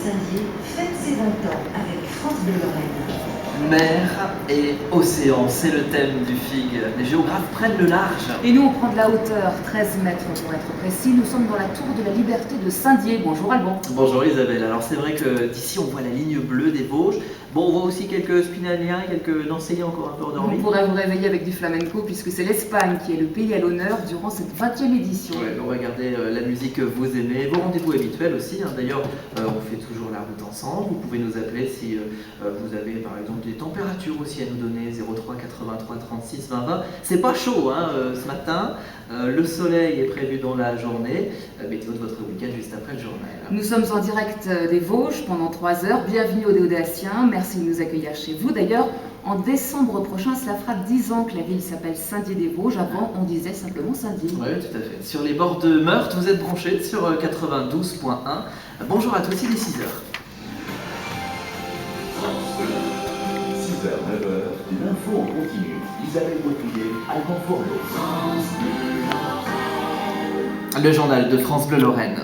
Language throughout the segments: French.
Saint-Dié fête ses 20 ans avec France Bleu Lorraine. Mer et océan, c'est le thème du FIG. Les géographes prennent le large. Et nous, on prend de la hauteur, 13 mètres pour être précis. Nous sommes dans la tour de la Liberté de Saint-Dié. Bonjour Alban. Bonjour Isabelle. Alors c'est vrai que d'ici on voit la ligne bleue des Vosges. Bon, on voit aussi quelques spinaliens, quelques Nancyens encore un peu endormis. On pourrait vous réveiller avec du flamenco puisque c'est l'Espagne qui est le pays à l'honneur durant cette 20e édition. Ouais, on va garder la musique que vous aimez, vos rendez-vous habituels aussi. D'ailleurs, on fait toujours la route ensemble. Vous pouvez nous appeler si vous avez par exemple des températures aussi à nous donner, 03 83 36 20 20. C'est pas chaud ce matin. Le soleil est prévu dans la journée. Météo de votre week-end juste après le journal. Nous sommes en direct des Vosges pendant 3 heures. Bienvenue aux Déodaciens. Merci de nous accueillir chez vous. D'ailleurs, en décembre prochain, cela fera 10 ans que la ville s'appelle Saint-Dié-des-Vosges. Avant, on disait simplement Saint-Dié. Oui, tout à fait. Sur les bords de Meurthe, vous êtes branchés sur 92.1. Bonjour à tous, il est 6h. 6h, 9h, l'info en continu. Isabelle Botouillet, Alban Fourneau. Le journal de France Bleu Lorraine.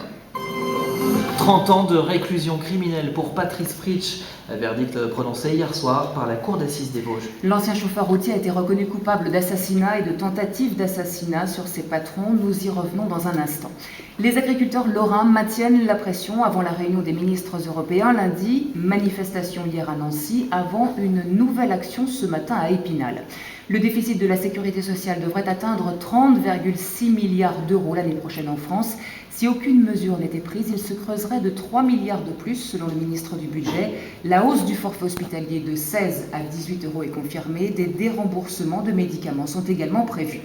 30 ans de réclusion criminelle pour Patrice Fritsch, verdict prononcé hier soir par la cour d'assises des Vosges. L'ancien chauffeur routier a été reconnu coupable d'assassinat et de tentative d'assassinat sur ses patrons. Nous y revenons dans un instant. Les agriculteurs lorrains maintiennent la pression avant la réunion des ministres européens lundi. Manifestation hier à Nancy avant une nouvelle action ce matin à Épinal. Le déficit de la sécurité sociale devrait atteindre 30,6 milliards d'euros l'année prochaine en France. Si aucune mesure n'était prise, il se creuserait de 3 milliards de plus selon le ministre du Budget. La hausse du forfait hospitalier de 16 à 18 euros est confirmée. Des déremboursements de médicaments sont également prévus.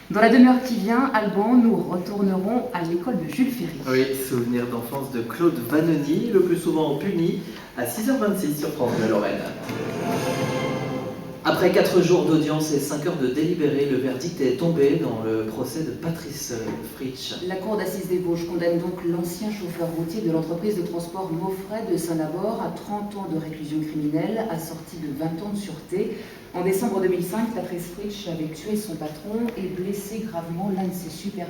Dans la demi-heure qui vient, Alban, nous retournerons à l'école de Jules Ferry. Oui, souvenir d'enfance de Claude Vanoni, le plus souvent puni, à 6h26 sur France Bleu Lorraine. Après 4 jours d'audience et 5 heures de délibéré, le verdict est tombé dans le procès de Patrice Fritsch. La cour d'assises des Vosges condamne donc l'ancien chauffeur routier de l'entreprise de transport Maufray de Saint-Nabord à 30 ans de réclusion criminelle, assorti de 20 ans de sûreté. En décembre 2005, Patrice Fritsch avait tué son patron et blessé gravement l'un de ses supérieurs.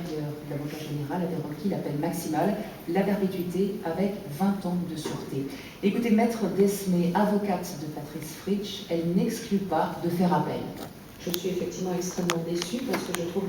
L'avocat général avait requis la peine maximale, la perpétuité avec 20 ans de sûreté. Écoutez, Maître Desmé, avocate de Patrice Fritsch, elle n'exclut pas de faire appel. Je suis effectivement extrêmement déçue parce que je trouve